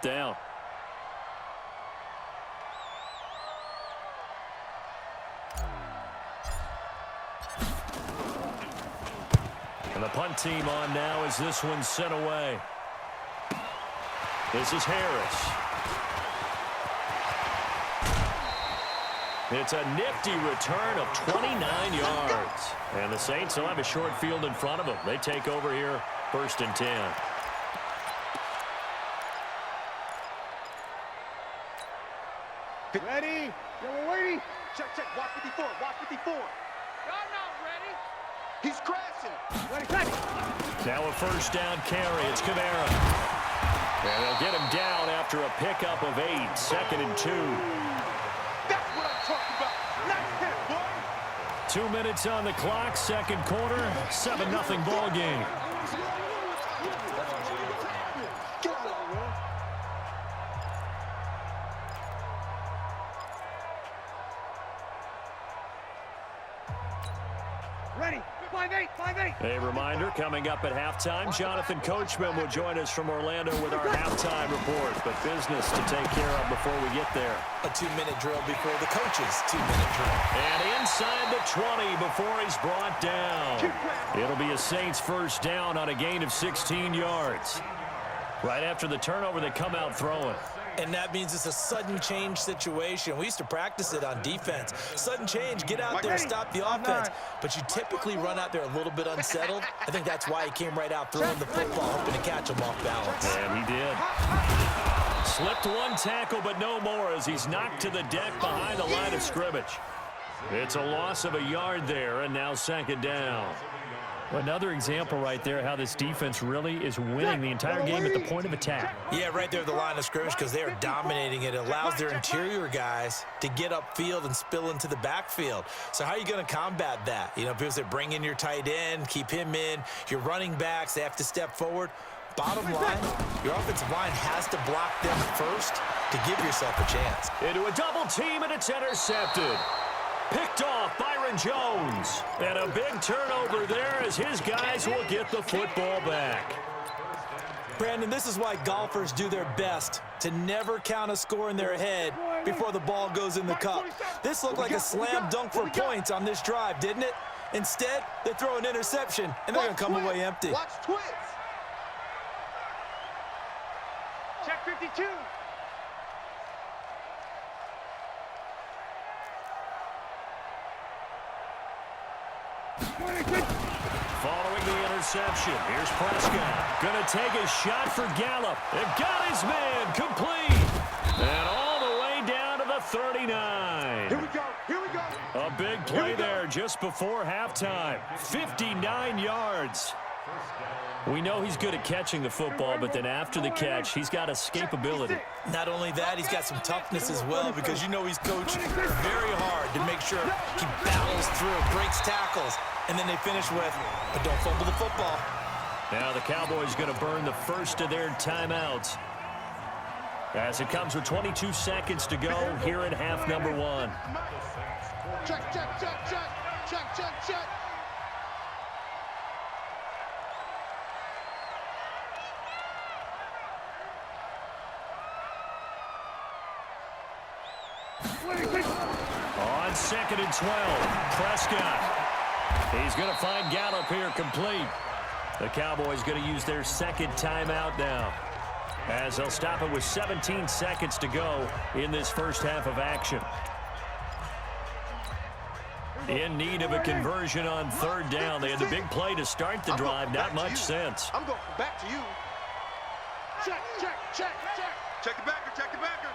fourth down. And the punt team on now as this one's sent away. This is Harris. It's a nifty return of 29 yards. And the Saints will have a short field in front of them. They take over here, 1st and 10. Ready? Yeah, we're waiting. Check, check. Watch 54. Watch 54. Y'all not ready? He's crashing. Ready, ready. Now a 1st down carry. It's Kamara. And they'll get him down after a pickup of 8. 2nd and 2. That's what I'm talking about. Nice hit, boy. 2 minutes on the clock, 2nd quarter. 7-0 ball game. Ready. 5-8, 5-8. A reminder, coming up at halftime, Jonathan Coachman will join us from Orlando with our halftime report. But business to take care of before we get there. A 2-minute drill before the coach's 2-minute drill. And inside the 20 before he's brought down. It'll be a Saints 1st down on a gain of 16 yards. Right after the turnover, they come out throwing. And that means it's a sudden change situation. We used to practice it on defense. Sudden change, get out there, stop the offense. But you typically run out there a little bit unsettled. I think that's why he came right out throwing the football, hoping to catch him off balance. And he did. Slipped one tackle, but no more as he's knocked to the deck behind the line of scrimmage. It's a loss of a yard there, and now 2nd down. Another example right there how this defense really is winning the entire game at the point of attack. Yeah, right there at the line of scrimmage because they are dominating it. It allows their interior guys to get upfield and spill into the backfield. So how are you going to combat that? You know, people say bring in your tight end, keep him in. Your running backs, they have to step forward. Bottom line, your offensive line has to block them first to give yourself a chance. Into a double team, and it's intercepted. Picked off Byron Jones. And a big turnover there as his guys will get the football back. Brandon, this is why golfers do their best to never count a score in their head before the ball goes in the cup. This looked like a slam dunk for points on this drive, didn't it? Instead, they throw an interception, and they're going to come away empty. Watch twins. Check 52. Following the interception, here's Prescott. Going to take a shot for Gallup. They've got his man complete. And all the way down to the 39. Here we go. Here we go. A big play there just before halftime. 59 yards. We know he's good at catching the football, but then after the catch, he's got escapability. Not only that, he's got some toughness as well because you know he's coached very hard to make sure he battles through, breaks tackles, and then they finish with, but don't fumble the football. Now the Cowboys going to burn the first of their timeouts as it comes with 22 seconds to go here in half number 1. Check, check, check, check. Check, check, check. On 2nd and 12, Prescott. He's going to find Gallup here complete. The Cowboys going to use their 2nd timeout now, as they'll stop it with 17 seconds to go in this first half of action. In need of a conversion on 3rd down. They had the big play to start the drive. Not much sense. I'm going back to you. Check, check, check, check. Check the backer, check the backer.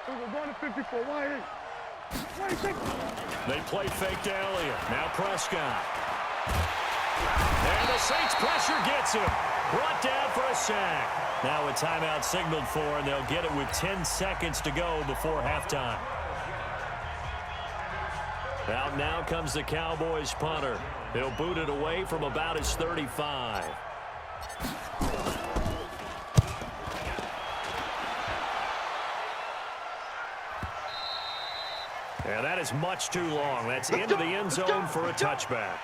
We're going to 54. Why? They play fake to Elliott. Now Prescott. And the Saints pressure gets him. Brought down for a sack. Now a timeout signaled for, and they'll get it with 10 seconds to go before halftime. Out now comes the Cowboys punter. He'll boot it away from about his 35. And that is much too long. That's into the end zone for a touchback.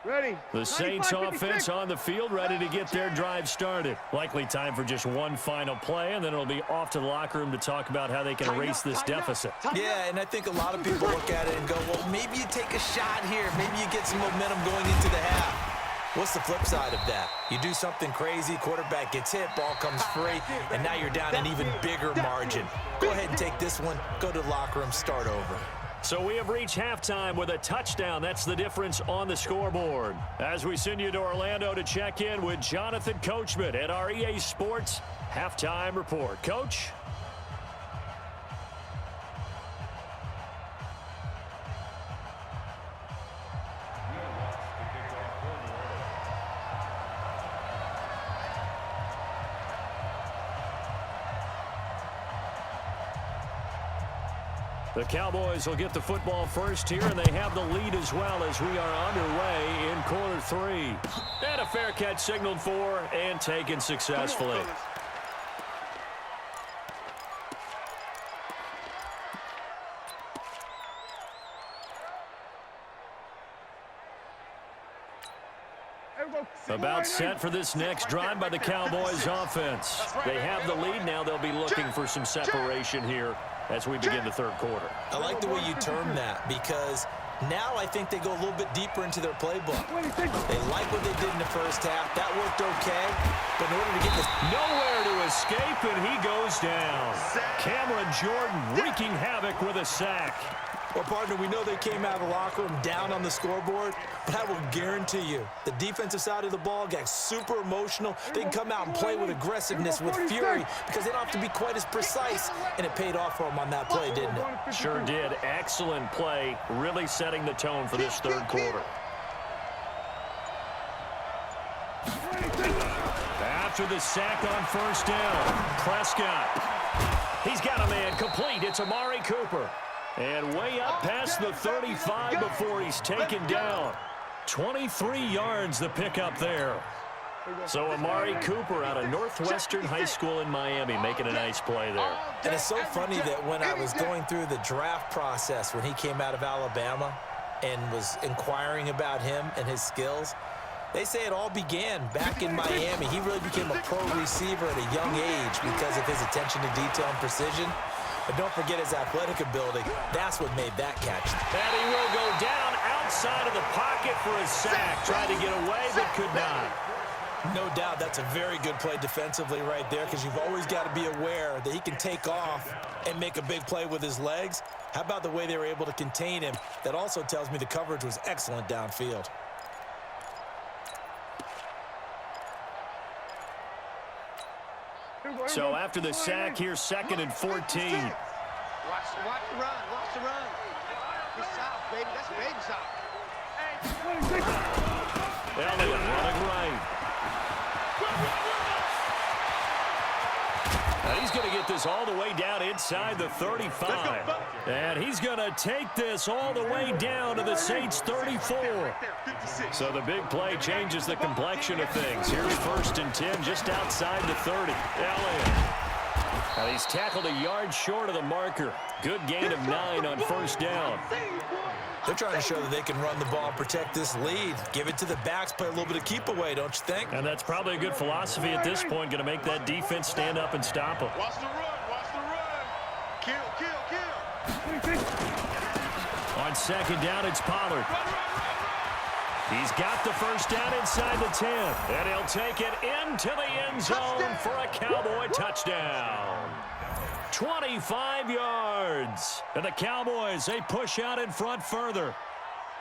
Ready. The Saints offense on the field, ready to get their drive started. Likely time for just one final play, and then it'll be off to the locker room to talk about how they can erase this deficit. Yeah, and I think a lot of people look at it and go, well, maybe you take a shot here. Maybe you get some momentum going into the half. What's the flip side of that? You do something crazy, quarterback gets hit, ball comes free, and now you're down an even bigger margin. Go ahead and take this one, go to the locker room, start over. So we have reached halftime with a touchdown. That's the difference on the scoreboard. As we send you to Orlando to check in with Jonathan Coachman at our EA Sports Halftime Report. Coach? The Cowboys will get the football first here, and they have the lead as well as we are underway in quarter 3. And a fair catch signaled for and taken successfully. About set for this next drive by the Cowboys offense. They have the lead. Now they'll be looking for some separation here as we begin the third quarter. I like the way you term that, because now I think they go a little bit deeper into their playbook. They like what they did in the first half. That worked okay. But in order to get this... Nowhere to escape, and he goes down. Cameron Jordan wreaking havoc with a sack. Well, partner, we know they came out of the locker room down on the scoreboard, but I will guarantee you the defensive side of the ball got super emotional. They can come out and play with aggressiveness, with fury, because they don't have to be quite as precise, and it paid off for them on that play, didn't it? Sure did. Excellent play, really setting the tone for this third quarter. After the sack on first down, Prescott. He's got a man complete. It's Amari Cooper. And way up past the 35 before he's taken down. 23 yards the pickup there. So Amari Cooper out of Northwestern High School in Miami making a nice play there. And it's so funny that when I was going through the draft process when he came out of Alabama and was inquiring about him and his skills, they say it all began back in Miami. He really became a pro receiver at a young age because of his attention to detail and precision. But don't forget his athletic ability. That's what made that catch. And he will go down outside of the pocket for a sack. Tried to get away, but could not. No doubt that's a very good play defensively right there, because you've always got to be aware that he can take off and make a big play with his legs. How about the way they were able to contain him? That also tells me the coverage was excellent downfield. So after the sack, here's 2nd and 14. Watch the run. Watch the run. It's south, baby. That's baby south. Elliott running right. And he's going to get this all the way down inside the 35. And he's going to take this all the way down to the Saints' 34. So the big play changes the complexion of things. Here's 1st and 10 just outside the 30. Elliott. And he's tackled a yard short of the marker. Good gain of 9 on 1st down. They're trying to show that they can run the ball, protect this lead, give it to the backs, play a little bit of keep away, don't you think? And that's probably a good philosophy at this point, going to make that defense stand up and stop them. Watch the run. Watch the run. Kill, kill, kill. On 2nd down, it's Pollard. He's got the 1st down inside the 10. And he'll take it into the end zone for a Cowboy touchdown. 25 yards. And the Cowboys, they push out in front further.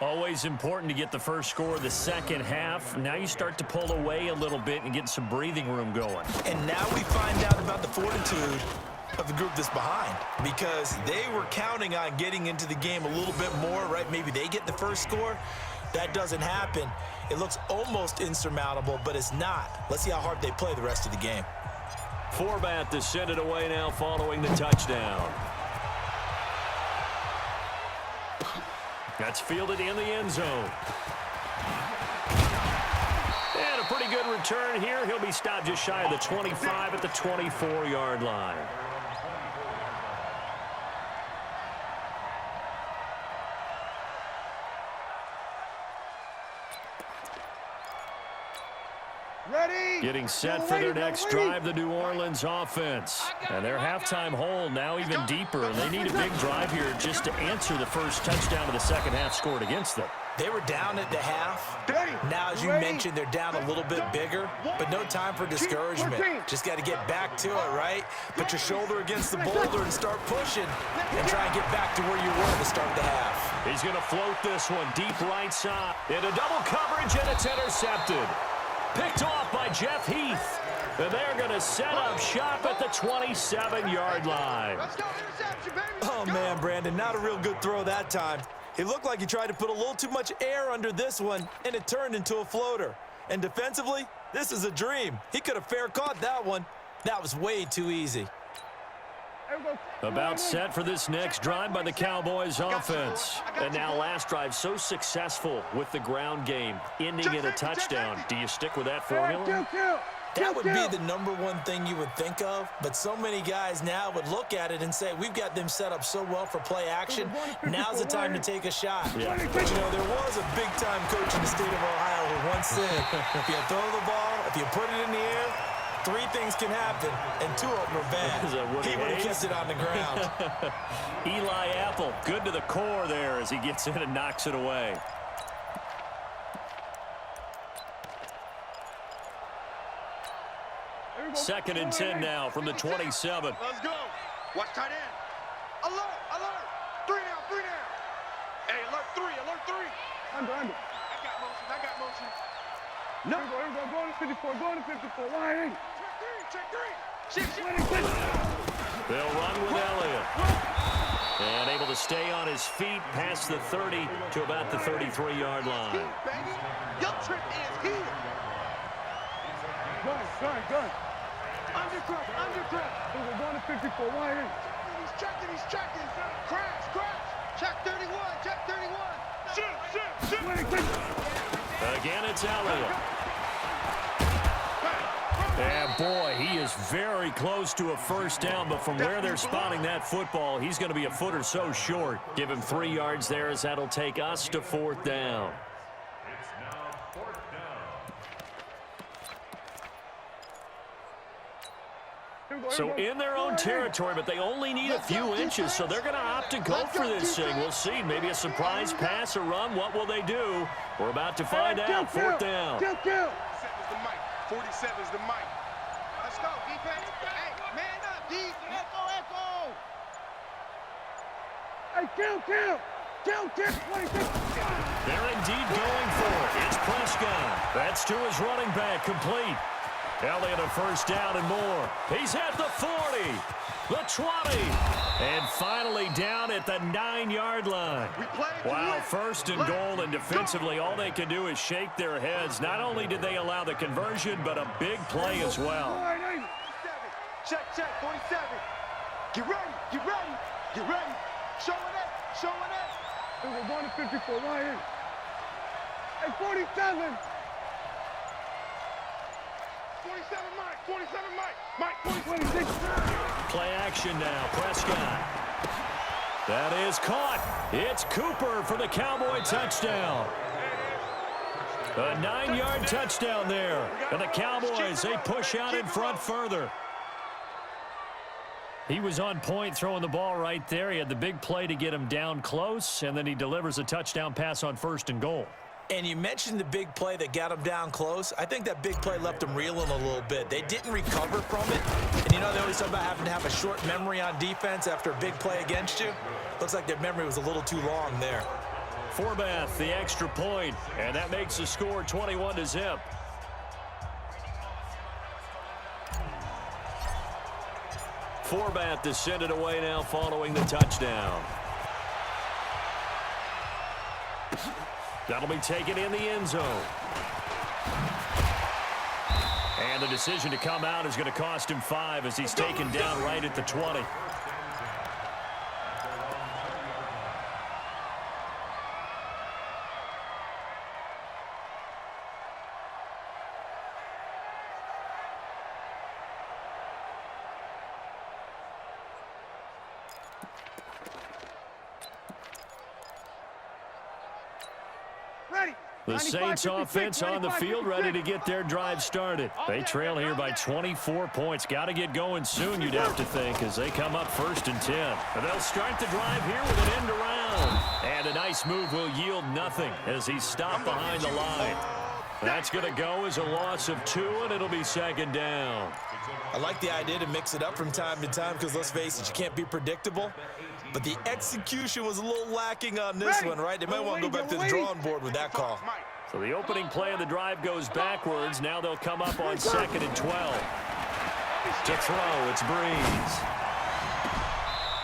Always important to get the first score of the second half. Now you start to pull away a little bit and get some breathing room going. And now we find out about the fortitude of the group that's behind, because they were counting on getting into the game a little bit more, right? Maybe they get the first score. That doesn't happen. It looks almost insurmountable, but it's not. Let's see how hard they play the rest of the game. Forbat to send it away now following the touchdown. That's fielded in the end zone. And a pretty good return. return here. He'll be stopped just shy of the 25 at the 24-yard line. Ready? Getting set for their next drive, the New Orleans offense. And their halftime hole now even deeper, and they need a big drive here just to answer the first touchdown of the second half scored against them. They were down at the half. Now, as you mentioned, they're down a little bit bigger, but no time for discouragement. Just got to get back to it, right? Put your shoulder against the boulder and start pushing and try and get back to where you were at the start of the half. He's going to float this one deep right side. Into double coverage, and it's intercepted. Picked off by Jeff Heath. And they're going to set up shop at the 27-yard line. Let's go, interception, baby. Oh, man, Brandon, not a real good throw that time. It looked like he tried to put a little too much air under this one, and it turned into a floater. And defensively, this is a dream. He could have fair caught that one. That was way too easy. About set for this next drive by the Cowboys offense. And now last drive so successful with the ground game, ending in a touchdown. Do you stick with that formula? That would be the number one thing you would think of, but so many guys now would look at it and say, we've got them set up so well for play action, now's the time to take a shot. Yeah. But, you know, there was a big-time coach in the state of Ohio who once said, if you throw the ball, if you put it in the air, 3 things can happen, and 2 of them are bad. He would have kept it on the ground. Eli Apple, good to the core there as he gets in and knocks it away. Second and 10 now from the 27. Let's go. Watch tight end. Alert, alert. 3 down, 3 down. Hey, alert 3, alert 3. Under. I got motion. No. Here we go. Go to 54, go to 54. Why? Check 3. They'll run with Elliott. And able to stay on his feet past the 30 to about the 33-yard line. Baby, your trip is here. Gun. Undercut. We're going to 54. Why? He's checking. Crash. Check 31. Shoot. Again, it's Elliott. And boy, he is very close to a first down, but from where they're spotting that football, he's going to be a foot or so short. Give him 3 yards there as that'll take us to 4th down. So in their own territory, but they only need a few inches, so they're going to opt to go for this thing. We'll see. Maybe a surprise pass or run. What will they do? We're about to find out. 4th down. 47 is the mic. Let's go, defense. Hey, man up, D. Echo. Hey, kill. 26. They're indeed going for it. It's Prescott. That's to his running back, complete. Elliott a first down and more. He's at the 40, the 20, and finally down at the 9-yard line. Wow, first and goal, and defensively all they can do is shake their heads. Not only did they allow the conversion, but a big play as well. Check, 47. Get ready. Showing up. We're going to 54, right here. Hey, 47. 27, Mike. 26. Play action now, Prescott. That is caught. It's Cooper for the Cowboy touchdown. A 9-yard touchdown there. And the Cowboys, they push out in front further. He was on point throwing the ball right there. He had the big play to get him down close, and then he delivers a touchdown pass on 1st and goal. And you mentioned the big play that got him down close. I think that big play left him reeling a little bit. They didn't recover from it. And, you know, they always talk about having to have a short memory on defense after a big play against you. Looks like their memory was a little too long there. Forbath, the extra point, and that makes the score 21-0. Forbath to send it away now following the touchdown. That'll be taken in the end zone. And the decision to come out is going to cost him 5 as he's taken down right at the 20. The Saints offense on the field, ready to get their drive started. They trail here by 24 points. Got to get going soon, you'd have to think, as they come up 1st and 10. And they'll start the drive here with an end around. And a nice move will yield nothing as he's stopped behind the line. That's going to go as a loss of 2, and it'll be 2nd down. I like the idea to mix it up from time to time because, let's face it, you can't be predictable. But the execution was a little lacking on this one, right? They might want to go back to the drawing board with that call. So the opening play of the drive goes backwards. Now they'll come up on 2nd and 12. To throw, it's Breeze.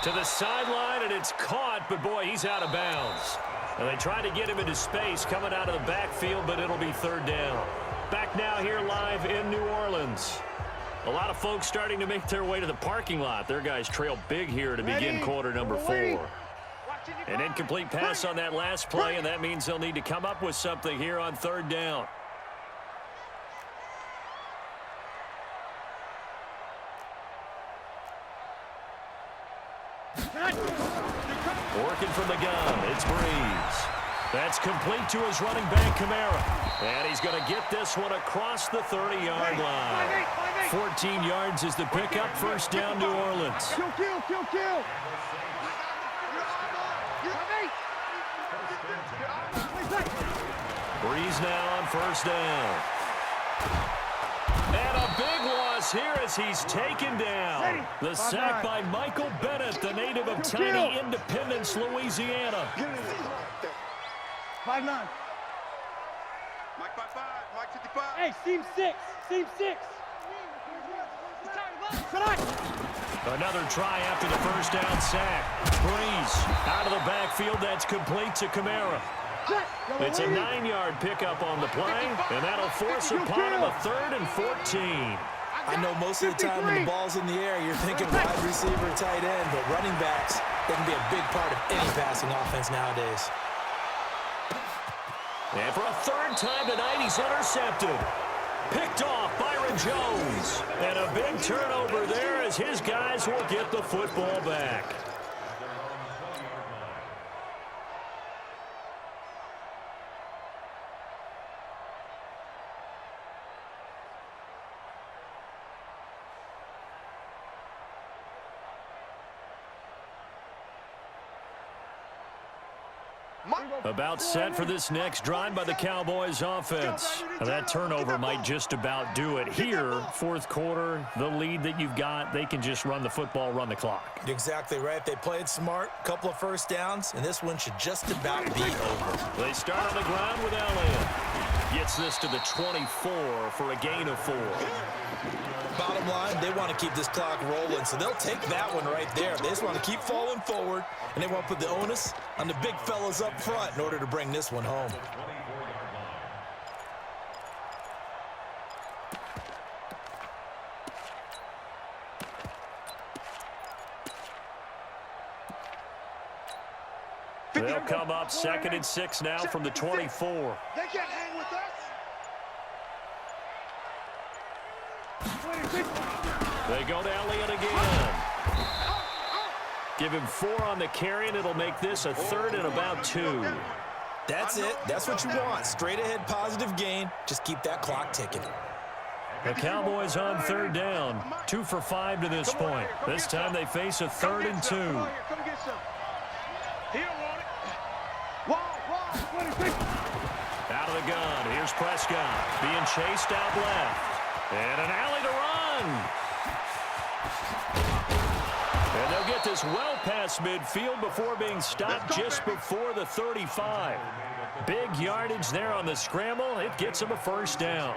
To the sideline, and it's caught, but boy, he's out of bounds. And they try to get him into space coming out of the backfield, but it'll be 3rd down. Back now here live in New Orleans. A lot of folks starting to make their way to the parking lot. Their guys trail big here to begin quarter number 4. An incomplete pass on that last play, and that means they'll need to come up with something here on 3rd down. Working from the gun, it's Breeze. That's complete to his running back, Kamara. And he's going to get this one across the 30-yard line. 14 yards is the pickup, 1st down, New Orleans. Kill. Breeze now on 1st down. And a big loss here as he's taken down. The sack by Michael Bennett, the native of tiny Independence, Louisiana. 5-9. Mike 5-5. Mike 55. Hey, seam 6. Seam 6. Another try after the 1st down sack. Breeze out of the backfield. That's complete to Kamara. It's a 9-yard pickup on the play, and that'll force upon him a 3rd and 14. I know most of the time when the ball's in the air, you're thinking wide receiver, tight end, but running backs, they can be a big part of any passing offense nowadays. And for a 3rd time tonight, he's intercepted. Picked off Byron Jones. And a big turnover there as his guys will get the football back. About set for this next drive by the Cowboys offense. Now that turnover might just about do it. Here, 4th quarter, the lead that you've got, they can just run the football, run the clock. Exactly right. They played smart, couple of 1st downs, and this one should just about be over. They start on the ground with Elliott. Gets this to the 24 for a gain of 4. Bottom line, they want to keep this clock rolling, so they'll take that one right there. They just want to keep falling forward, and they want to put the onus on the big fellas up front in order to bring this one home. They'll come up 2nd and 6 now from the 24. They can't hang with us. They go to Elliott again. Give him 4 on the carry, and it'll make this a 3rd and about 2. That's it. That's what you want. Straight ahead, positive gain. Just keep that clock ticking. The Cowboys on 3rd down. 2 for 5 to this point. This time they face a 3rd and 2. Out of the gun. Here's Prescott being chased out left. And an alley to run. And they'll get this well past midfield before being stopped just before the 35. Big yardage there on the scramble. It gets them a 1st down.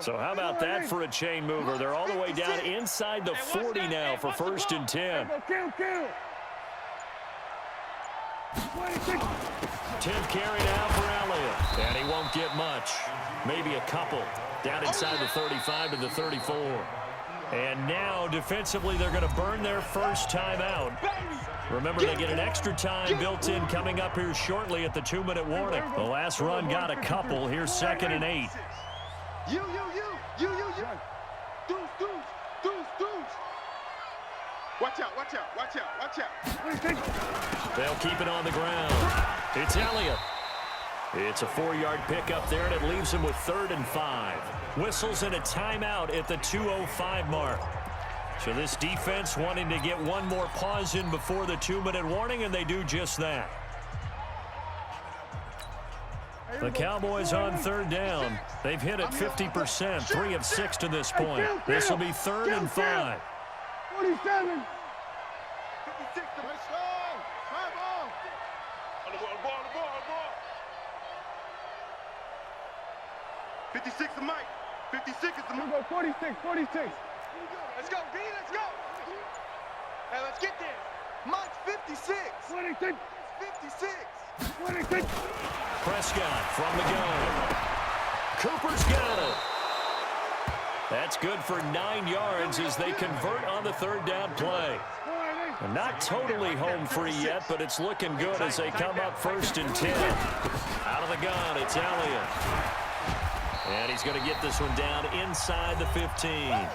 So how about that for a chain mover? They're all the way down inside the 40 now for 1st and 10. 10th carry now for Elliott. And he won't get much. Maybe a couple. Down inside the 35 to the 34. And now, defensively, they're going to burn their 1st timeout. Remember, they get an extra time built in coming up here shortly at the 2-minute warning. The last run got a couple. Here's 2nd and 8. You. Deuce. Watch out, watch out, watch out, watch out. They'll keep it on the ground. It's Elliott. It's a 4-yard pickup there, and it leaves him with 3rd and 5. Whistles and a timeout at the 2:05 mark. So this defense wanting to get one more pause in before the 2-minute warning, and they do just that. The Cowboys on 3rd down. They've hit it 50%, 3 of 6 to this point. This will be 3rd and 5. 47. 56. On the ball. 56 is Mike. 56 is the Mike. 46. Let's go, B. Let's go. Hey, let's get there. Mike's 56. 26. 56. 26. Prescott from the gun. Cooper's got it. That's good for 9 yards as they convert on the 3rd down play. And not totally home free yet, but it's looking good as they come up 1st and 10. Out of the gun, it's Elliott. And he's going to get this one down inside the 15.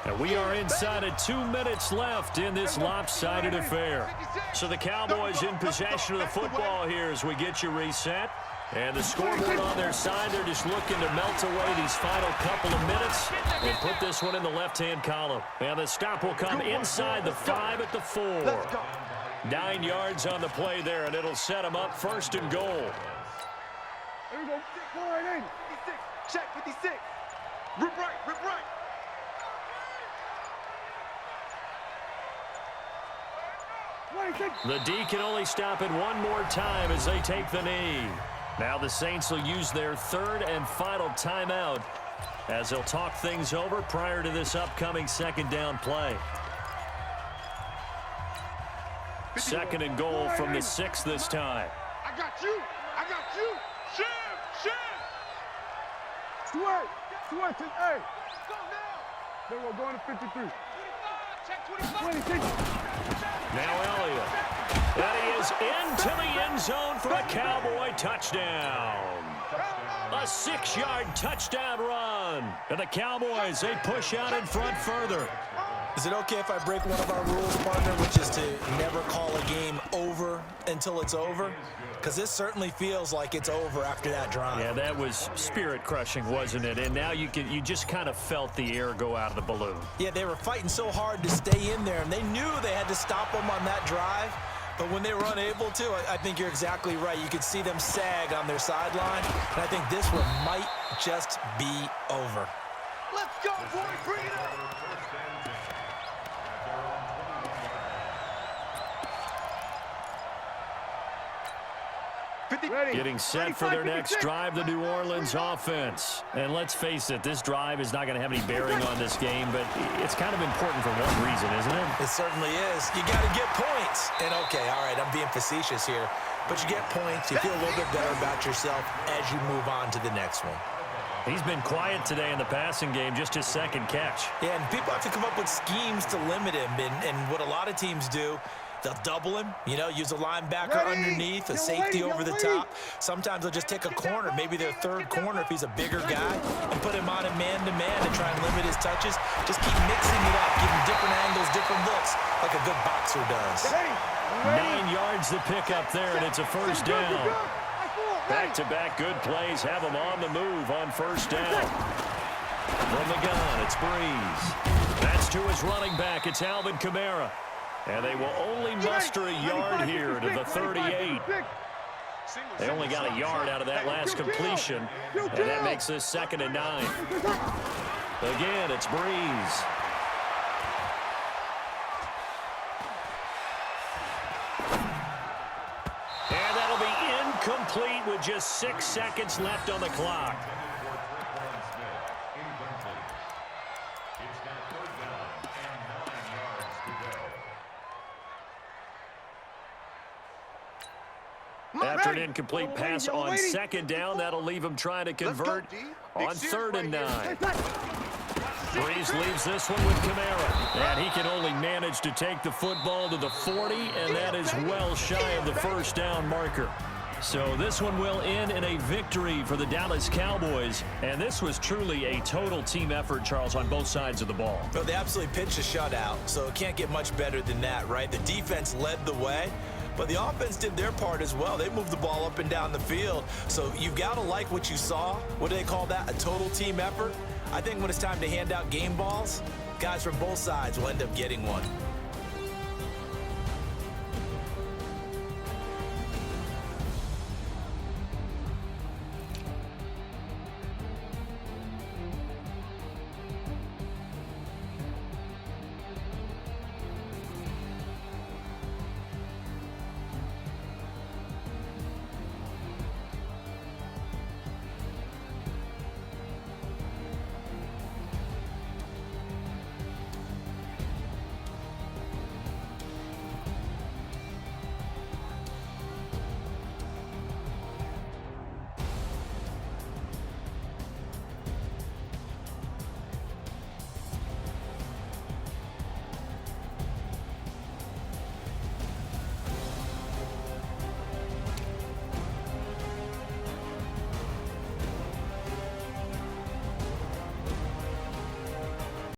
And we are inside of 2 minutes left in this lopsided affair. So the Cowboys in possession of the football here as we get you reset. And the scoreboard on their side, they're just looking to melt away these final couple of minutes and put this one in the left-hand column. And the stop will come inside the 5 at the 4. 9 yards on the play there, and it'll set them up 1st and goal. Here we go. 56. Check 56. Rip right. The D can only stop it one more time as they take the knee. Now the Saints will use their 3rd and final timeout as they'll talk things over prior to this upcoming 2nd down play. 2nd and goal from the 6 this time. I got you. Shim. Stuart, hey. Go now. Then we're going to 53. 26. Now Elliott. And he is into the end zone for a Cowboy touchdown. A 6-yard touchdown run. And the Cowboys, they push out in front further. Is it okay if I break one of our rules, partner, which is to never call a game over until it's over? Because this certainly feels like it's over after that drive. Yeah, that was spirit-crushing, wasn't it? And now you just kind of felt the air go out of the balloon. Yeah, they were fighting so hard to stay in there, and they knew they had to stop them on that drive. But when they were unable to, I think you're exactly right. You could see them sag on their sideline, and I think this one might just be over. Let's go, boys. Bring it up. Getting set for their next drive, the New Orleans offense. And let's face it, this drive is not going to have any bearing on this game, but it's kind of important for one reason, isn't it? It certainly is. You got to get points. And, okay, all right, I'm being facetious here, but you get points. You feel a little bit better about yourself as you move on to the next one. He's been quiet today in the passing game, just his 2nd catch. Yeah, and people have to come up with schemes to limit him, and what a lot of teams do, they'll double him, use a linebacker underneath, a safety over the top. Sometimes they'll just take a corner, maybe their 3rd corner if he's a bigger guy, and put him on a man-to-man and try and limit his touches. Just keep mixing it up, give him different angles, different looks, like a good boxer does. 9 yards to pick up there, and it's a 1st down. Back-to-back good plays have him on the move on 1st down. From the gun, it's Breeze. That's to his running back. It's Alvin Kamara. And they will only muster a yard here to the 38. They only got a yard out of that last completion, and that makes this 2nd and 9. Again, it's Breeze. And that'll be incomplete with just 6 seconds left on the clock. After an incomplete pass on 2nd down, that'll leave him trying to convert on 3rd and 9. Breeze leaves this one with Kamara. And he can only manage to take the football to the 40, and that is well shy of the 1st down marker. So this one will end in a victory for the Dallas Cowboys. And this was truly a total team effort, Charles, on both sides of the ball. Well, they absolutely pitched a shutout, so it can't get much better than that, right? The defense led the way, but the offense did their part as well. They moved the ball up and down the field. So you've got to like what you saw. What do they call that? A total team effort? I think when it's time to hand out game balls, guys from both sides will end up getting one.